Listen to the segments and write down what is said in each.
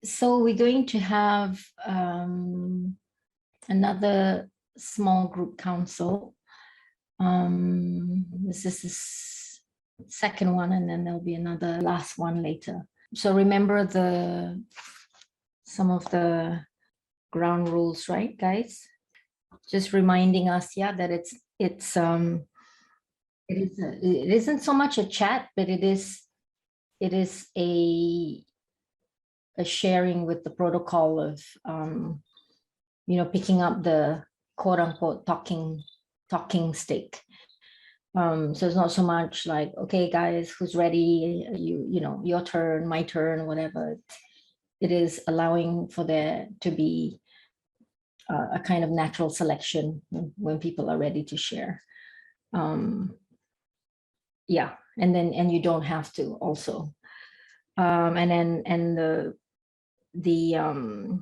So we're going to have another small group council. This is the second one, and then there'll be another last one later. So remember some of the ground rules, right, guys? Just reminding us, yeah, that it isn't so much a chat, but it is a sharing with the protocol of picking up the quote unquote talking stick. So it's not so much like, okay guys, who's ready, your turn, my turn, whatever. It is allowing for there to be a kind of natural selection when people are ready to share. Yeah, and you don't have to also. And the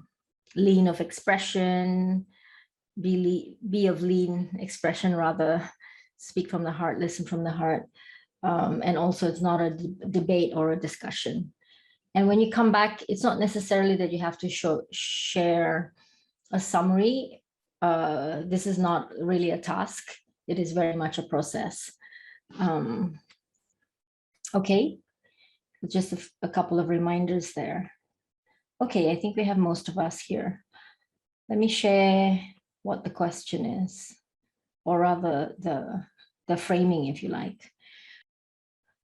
lean of expression, be of lean expression, rather, speak from the heart, listen from the heart. And also it's not a debate or a discussion. And when you come back, it's not necessarily that you have to share a summary. This is not really a task. It is very much a process. Okay, just a couple of reminders there. Okay, I think we have most of us here. Let me share what the question is, or rather the framing, if you like.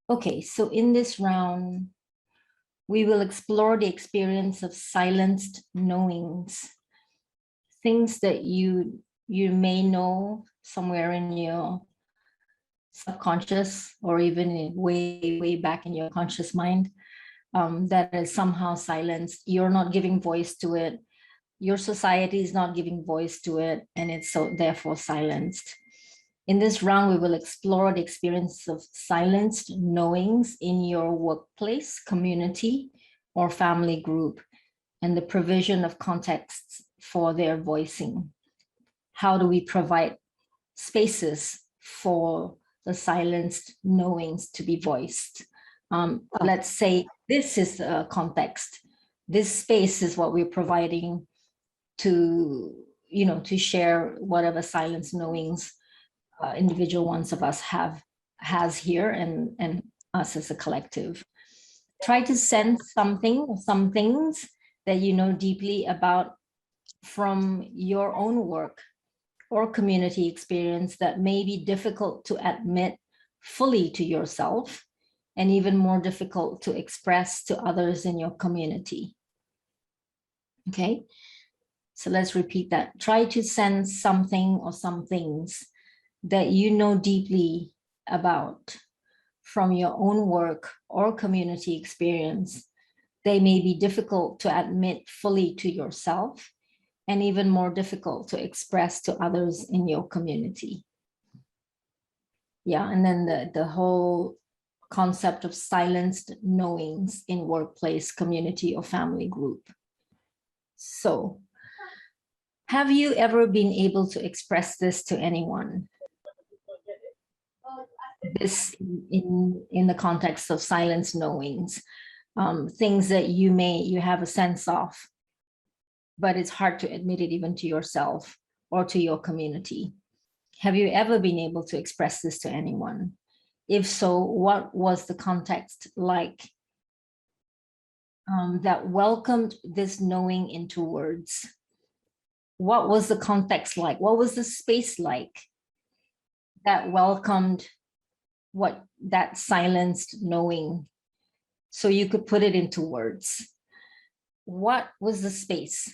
Okay, so in this round, we will explore the experience of silenced knowings, things that you may know somewhere in your subconscious, or even way back in your conscious mind, that is somehow silenced. You're not giving voice to it. Your society is not giving voice to it, and it's so therefore silenced. In this round, we will explore the experience of silenced knowings in your workplace, community, or family group, and the provision of contexts for their voicing. How do we provide spaces for the silenced knowings to be voiced? Let's say this is a context. This space is what we're providing to share whatever silenced knowings individual ones of us has here, and us as a collective. Try to sense something or some things that you know deeply about from your own work or community experience that may be difficult to admit fully to yourself, and even more difficult to express to others in your community. Okay, so let's repeat that. Try to sense something or some things that you know deeply about from your own work or community experience. They may be difficult to admit fully to yourself, and even more difficult to express to others in your community. Yeah, and then the whole concept of silenced knowings in workplace, community, or family group. So, have you ever been able to express this to anyone? This in the context of silenced knowings, things that you have a sense of, but it's hard to admit it even to yourself or to your community. Have you ever been able to express this to anyone? If so, what was the context like that welcomed this knowing into words? What was the context like? What was the space like that welcomed what that silenced knowing, so you could put it into words? What was the space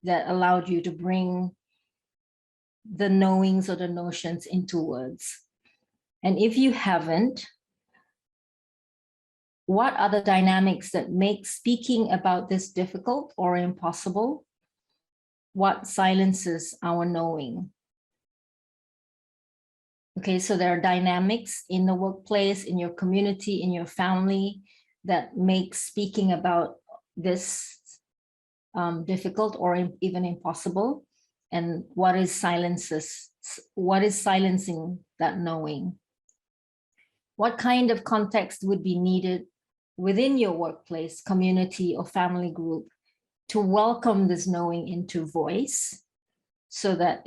that allowed you to bring the knowings or the notions into words? And if you haven't, what are the dynamics that make speaking about this difficult or impossible? What silences our knowing? Okay, so there are dynamics in the workplace, in your community, in your family, that make speaking about this difficult or even impossible. And what is silencing that knowing? What kind of context would be needed within your workplace, community, or family group to welcome this knowing into voice, so that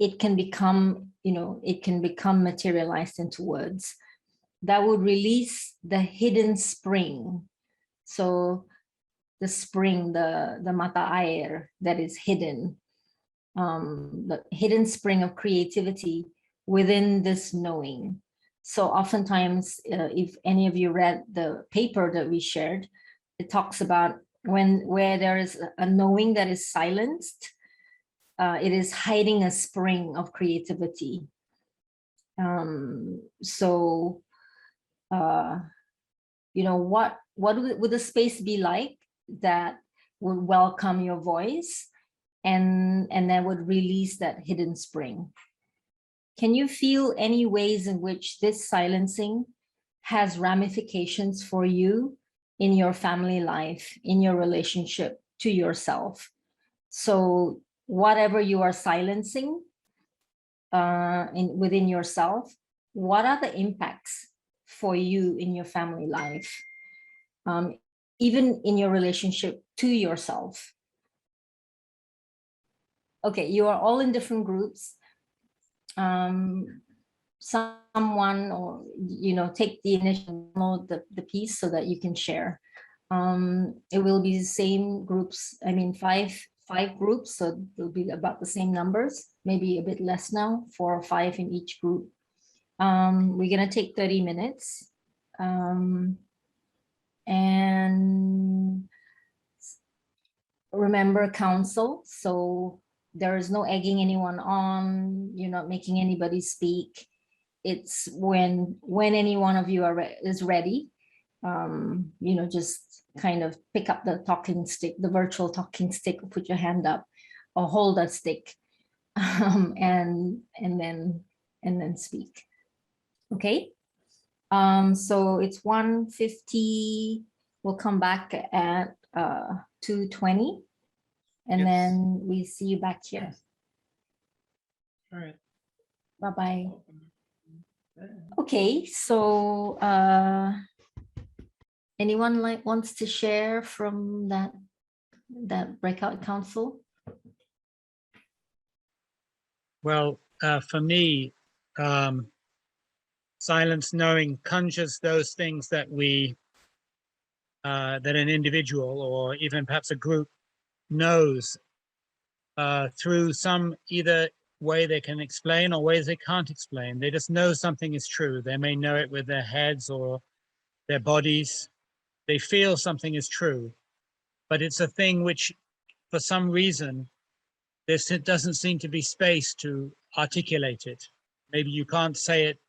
it can become, it can become materialized into words. That would release the hidden spring. So the spring, the mata air that is hidden, the hidden spring of creativity within this knowing. So oftentimes, if any of you read the paper that we shared, it talks about where there is a knowing that is silenced, it is hiding a spring of creativity. So, what would the space be like that would welcome your voice and that would release that hidden spring? Can you feel any ways in which this silencing has ramifications for you in your family life, in your relationship to yourself? So whatever you are silencing within yourself, what are the impacts for you in your family life, even in your relationship to yourself? Okay, you are all in different groups. Someone, or take the initial, the piece, so that you can share. It will be the same groups, I mean five groups, so it'll be about the same numbers, maybe a bit less now, 4 or 5 in each group. We're gonna take 30 minutes. And remember counsel, so there is no egging anyone on, you're not making anybody speak. It's when any one of you is ready, just kind of pick up the talking stick, the virtual talking stick, put your hand up or hold a stick, and then speak. Okay. So it's 1:50. We'll come back at 2:20, and Yes. then we see you back here. All right. Bye-bye. Okay, so anyone wants to share from that breakout council? Well, for me, silence knowing conjures those things that that an individual or even perhaps a group knows through some either way they can explain or ways they can't explain. They just know something is true. They may know it with their heads or their bodies. They feel something is true, but it's a thing which, for some reason, there doesn't seem to be space to articulate it. Maybe you can't say it,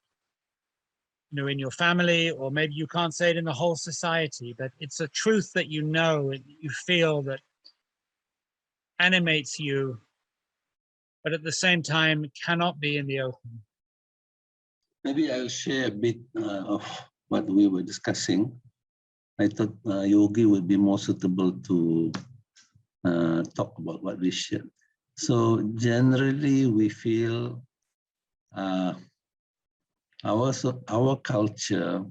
in your family, or maybe you can't say it in the whole society, but it's a truth that you know and you feel that animates you, but at the same time cannot be in the open. Maybe I'll share a bit of what we were discussing. I thought Yogi would be more suitable to talk about what we shared. So generally, we feel our culture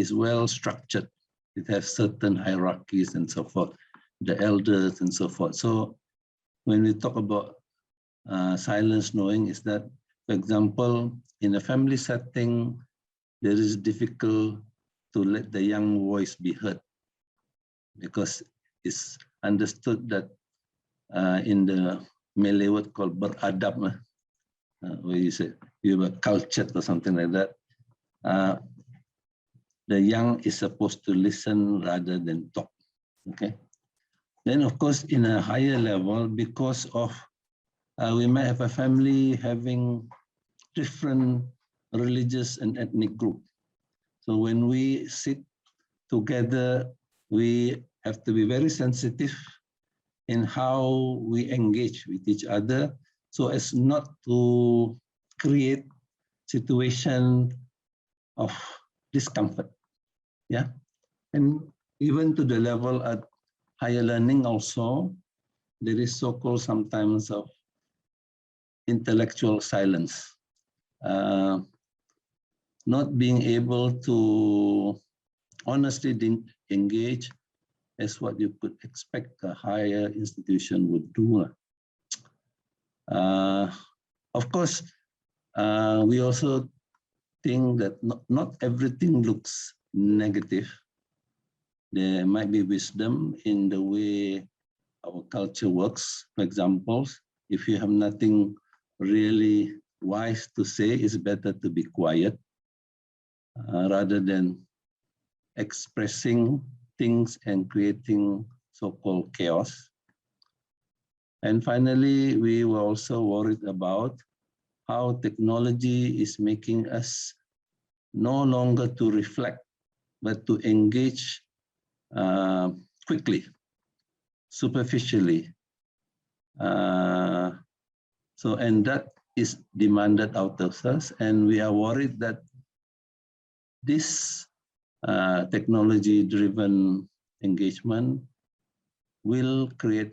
is well structured. It has certain hierarchies and so forth, the elders and so forth. So when we talk about silence knowing, is that, for example, in a family setting, there is difficult to let the young voice be heard, because it's understood that in the Malay word called beradab, where you say you were cultured or something like that, the young is supposed to listen rather than talk. Okay. Then, of course, in a higher level, because of we might have a family having different religious and ethnic group. So when we sit together, we have to be very sensitive in how we engage with each other, so as not to create situation of discomfort. Yeah, and even to the level at higher learning also, there is so-called sometimes of intellectual silence. Not being able to honestly engage as what you could expect a higher institution would do. Of course, we also think that not everything looks negative. There might be wisdom in the way our culture works. For example, if you have nothing really wise to say, it's better to be quiet rather than expressing things and creating so-called chaos. And finally, we were also worried about how technology is making us no longer to reflect, but to engage quickly, superficially. And that is demanded out of us. And we are worried that this technology-driven engagement will create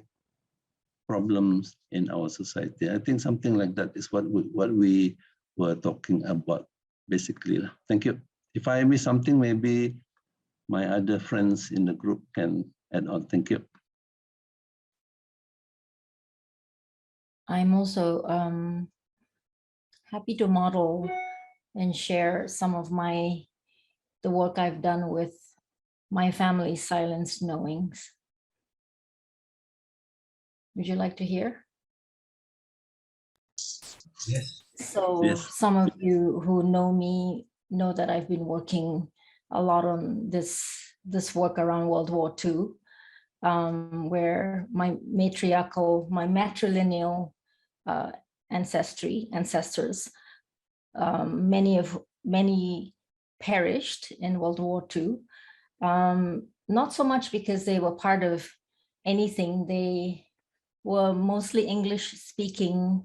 problems in our society. I think something like that is what we were talking about, basically. Thank you. If I miss something, maybe my other friends in the group can add on. Thank you. I'm also happy to model and share some of the work I've done with my family's silenced knowings. Would you like to hear? Yes. So Yes. some of you who know me know that I've been working a lot on this work around World War II, where my matrilineal ancestors, many perished in World War II. Not so much because they were part of anything. They were mostly English-speaking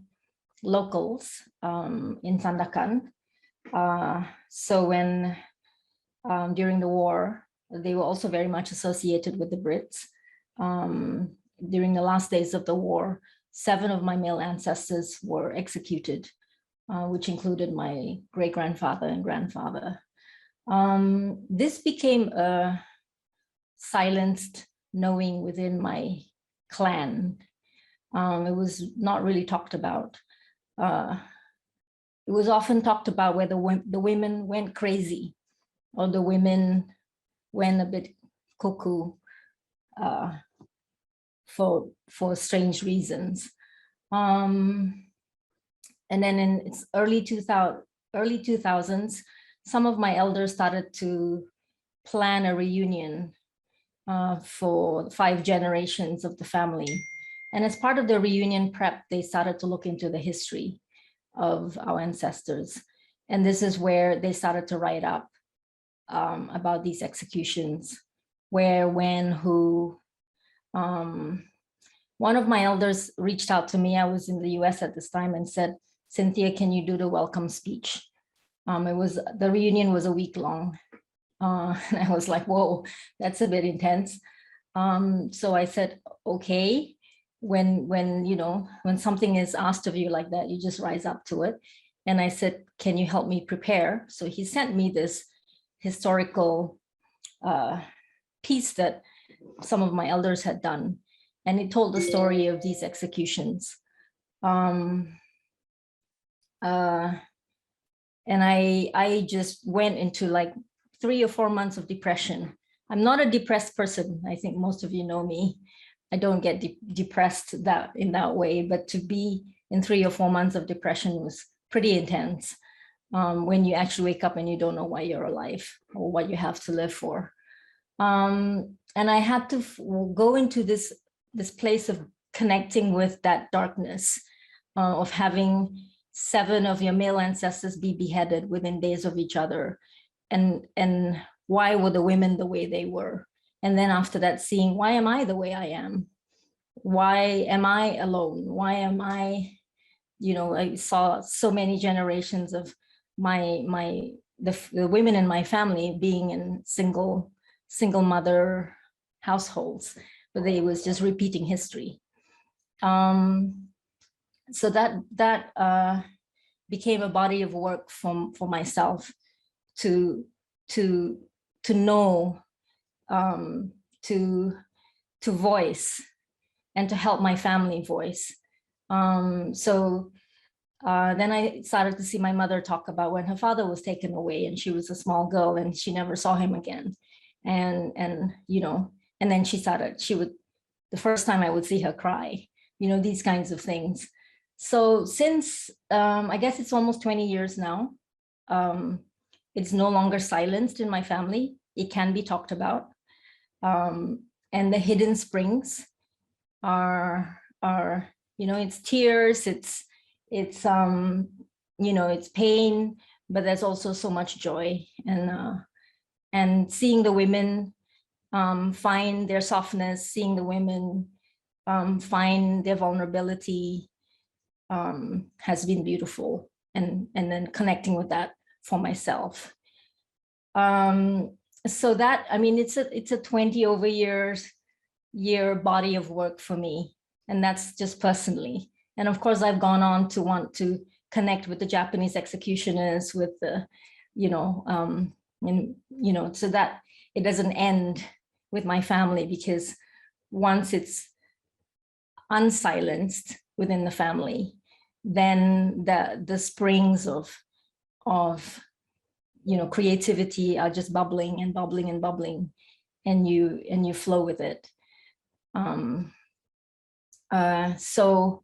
locals in Sandakan. So when during the war, they were also very much associated with the Brits. During the last days of the war, 7 of my male ancestors were executed, which included my great-grandfather and grandfather. This became a silenced knowing within my clan. It was not really talked about. It was often talked about where the women went crazy, or the women went a bit cuckoo for strange reasons. And then in its early 2000s, some of my elders started to plan a reunion for 5 generations of the family. And as part of the reunion prep, they started to look into the history of our ancestors. And this is where they started to write up about these executions, where, when, who. One of my elders reached out to me. I was in the US at this time and said, "Cynthia, can you do the welcome speech?" The reunion was a week long. And I was like, whoa, that's a bit intense. So I said, okay, when something is asked of you like that, you just rise up to it. And I said, can you help me prepare? So he sent me this historical piece that some of my elders had done. And it told the story of these executions. And I just went into like 3 or 4 months of depression. I'm not a depressed person. I think most of you know me. I don't get depressed in that way, but to be in 3 or 4 months of depression was pretty intense. When you actually wake up and you don't know why you're alive or what you have to live for. And I had to go into this place of connecting with that darkness, of having 7 of your male ancestors be beheaded within days of each other. And why were the women the way they were? And then after that, seeing, why am I the way I am? Why am I alone? Why am I, I saw so many generations of the women in my family being in single mother households, but they was just repeating history. So that became a body of work for myself to know to voice and to help my family voice. So then I started to see my mother talk about when her father was taken away and she was a small girl and she never saw him again. And you know, and then the first time I would see her cry, you know, these kinds of things. So since, I guess it's almost 20 years now, it's no longer silenced in my family. It can be talked about. And the hidden springs are, you know, it's tears, it's you know, it's pain, but there's also so much joy. And seeing the women find their softness, seeing the women find their vulnerability has been beautiful. And then connecting with that for myself. So that, I mean, it's a 20 over year body of work for me. And that's just personally. And of course, I've gone on to want to connect with the Japanese executioners, with the, you know, and, you know, so that it doesn't end with my family, because once it's unsilenced within the family, then the springs of you know, creativity are just bubbling and bubbling and bubbling, and you flow with it. So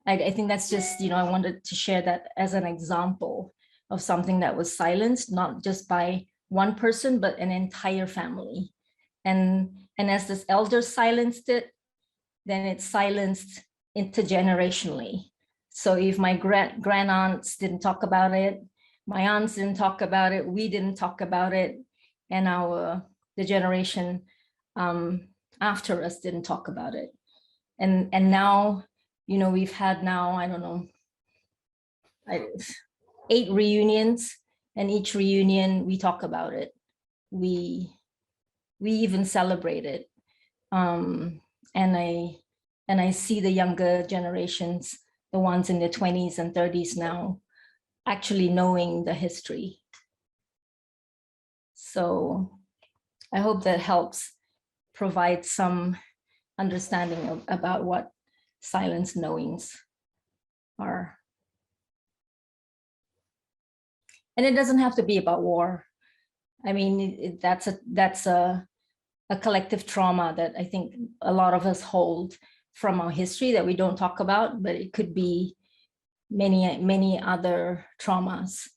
I think that's just, you know, I wanted to share that as an example of something that was silenced, not just by one person, but an entire family. And as this elder silenced it, then it's silenced intergenerationally. So if my grand-aunts didn't talk about it, my aunts didn't talk about it, we didn't talk about it, and the generation after us didn't talk about it. And now, you know, we've had now, I don't know, 8 reunions, and each reunion we talk about it. We even celebrate it. And I see the younger generations, the ones in their 20s and 30s now, actually knowing the history. So I hope that helps provide some understanding about what silence knowings are. And it doesn't have to be about war. I mean, that's a collective trauma that I think a lot of us hold from our history that we don't talk about, but it could be many other traumas,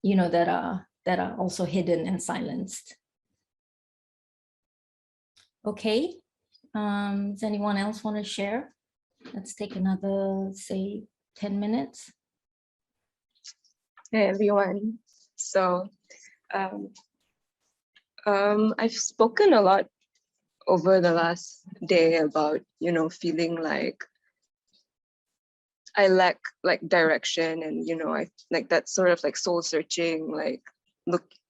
you know, that are also hidden and silenced. Okay, does anyone else want to share? Let's take another, say, 10 minutes. Hey everyone. So I've spoken a lot over the last day about, you know, feeling like I lack like direction, and, you know, I like that sort of like soul searching, like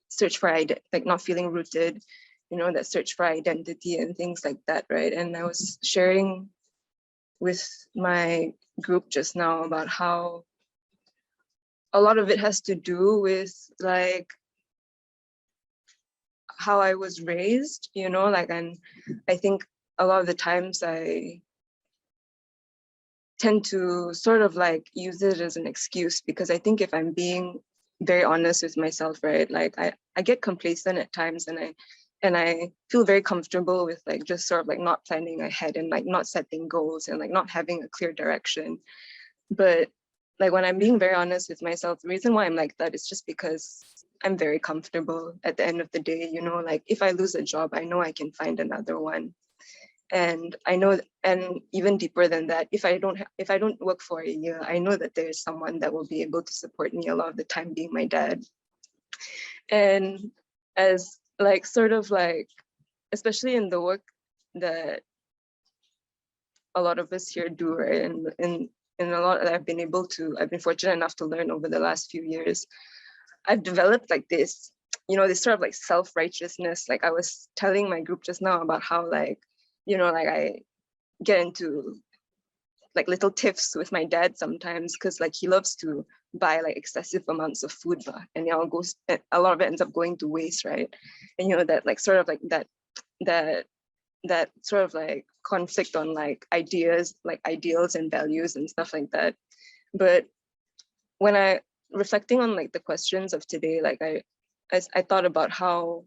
search for like not feeling rooted, you know, that search for identity and things like that, right? And I was sharing with my group just now about how a lot of it has to do with like how I was raised, you know, like, and I think a lot of the times I tend to sort of like use it as an excuse, because I think if I'm being very honest with myself, right, like I get complacent at times, and I feel very comfortable with like just sort of like not planning ahead and like not setting goals and like not having a clear direction. But like when I'm being very honest with myself, the reason why I'm like that is just because I'm very comfortable at the end of the day, you know, like if I lose a job, I know I can find another one. And I know, and even deeper than that, if I don't work for a year, I know that there's someone that will be able to support me a lot of the time, being my dad. And as like sort of like, especially in the work that a lot of us here do, right, and in a lot that I've been fortunate enough to learn over the last few years, I've developed like this, you know, this sort of like self-righteousness. Like I was telling my group just now about how like, you know, like I get into like little tiffs with my dad sometimes, because like he loves to buy like excessive amounts of food, and it all goes, a lot of it ends up going to waste, right? And you know, that like sort of like that sort of like conflict on like ideas, like ideals and values and stuff like that. But when I reflecting on like the questions of today, like I thought about how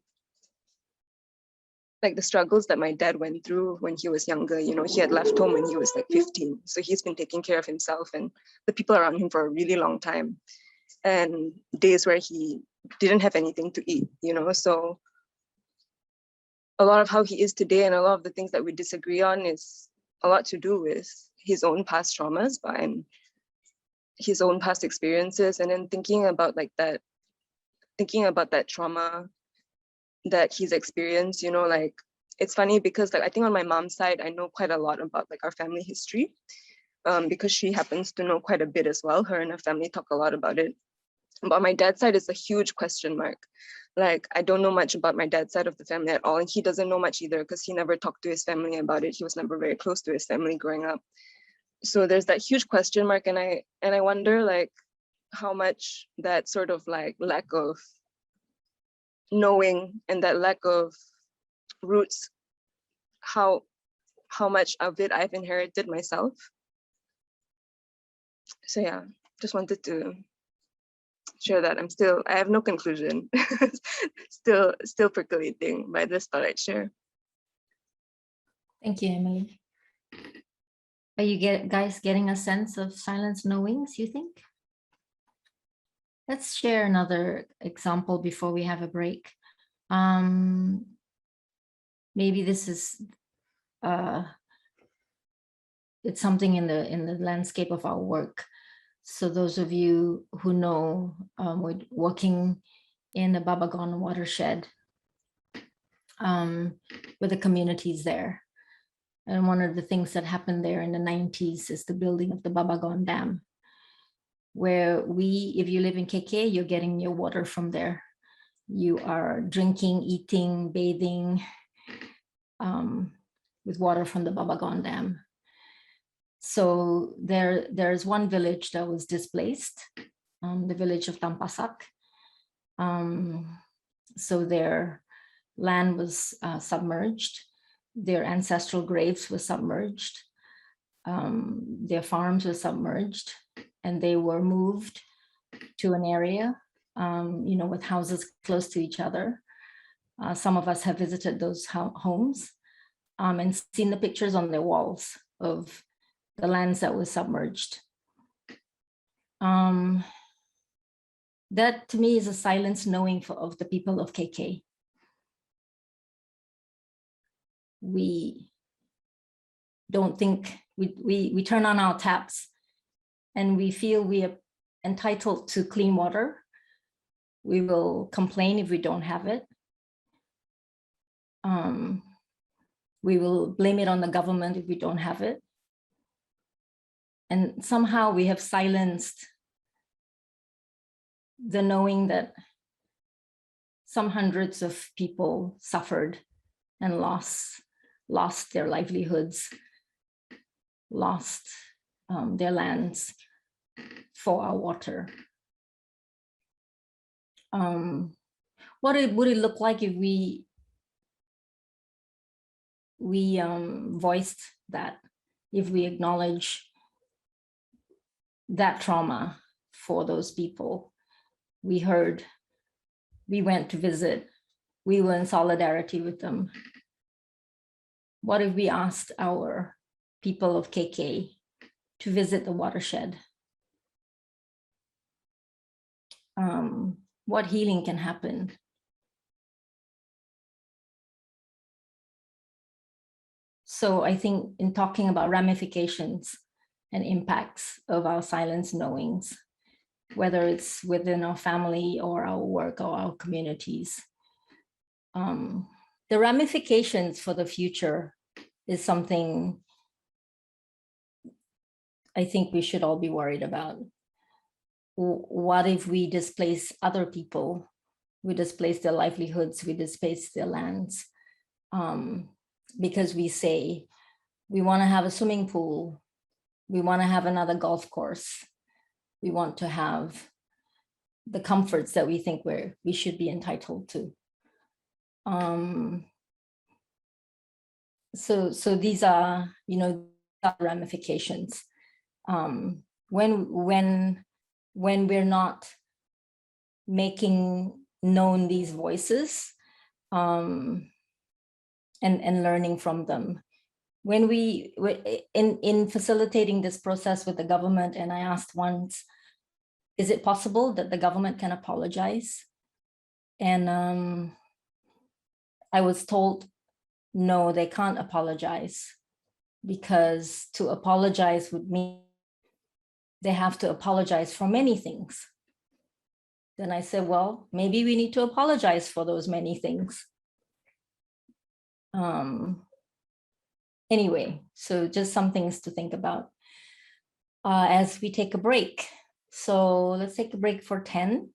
like the struggles that my dad went through when he was younger. You know, he had left home when he was like 15. So he's been taking care of himself and the people around him for a really long time. And days where he didn't have anything to eat, you know. So a lot of how he is today and a lot of the things that we disagree on is a lot to do with his own past traumas and his own past experiences. And then thinking about that trauma that he's experienced, you know, like it's funny because like I think on my mom's side, I know quite a lot about like our family history, because she happens to know quite a bit as well. Her and her family talk a lot about it. But on my dad's side, it's a huge question mark. Like I don't know much about my dad's side of the family at all, and he doesn't know much either because he never talked to his family about it. He was never very close to his family growing up. So there's that huge question mark, and I wonder like how much that sort of like lack of knowing and that lack of roots, how much of it I've inherited myself. So yeah, just wanted to share that. I have no conclusion. still percolating, but I just thought I'd share. Thank you, Emily. Are you guys getting a sense of silence knowings, you think? Let's share another example before we have a break. Maybe this is it's something in the landscape of our work. So those of you who know, we're working in the Babagon watershed with the communities there. And one of the things that happened there in the 90s is the building of the Babagon Dam, where if you live in KK, you're getting your water from there. You are drinking, eating, bathing with water from the Babagon Dam. So there's one village that was displaced, the village of Tampasak. So their land was submerged. Their ancestral graves were submerged. Their farms were submerged, and they were moved to an area, you know, with houses close to each other. Some of us have visited those homes and seen the pictures on their walls of the lands that were submerged. That to me is a silence knowing of the people of KK. We don't think, we turn on our taps and we feel we are entitled to clean water. We will complain if we don't have it. We will blame it on the government if we don't have it. And somehow we have silenced the knowing that some hundreds of people suffered and lost their livelihoods, lost their lands for our water. What would it look like if we voiced that, if we acknowledge that trauma for those people? We heard, we went to visit, we were in solidarity with them. What if we asked our people of KK to visit the watershed? What healing can happen? So I think in talking about ramifications and impacts of our silence knowings, whether it's within our family or our work or our communities, the ramifications for the future is something I think we should all be worried about. What if we displace other people? We displace their livelihoods, we displace their lands, because we say we want to have a swimming pool, we want to have another golf course, We want to have the comforts that we think we should be entitled to. So these are, ramifications. When we're not making known these voices, and learning from them. When in facilitating this process with the government, and I asked once, is it possible that the government can apologize? And I was told, no, they can't apologize, because to apologize would mean they have to apologize for many things. Then I said, well, maybe we need to apologize for those many things. Anyway, so just some things to think about as we take a break. So let's take a break for 10.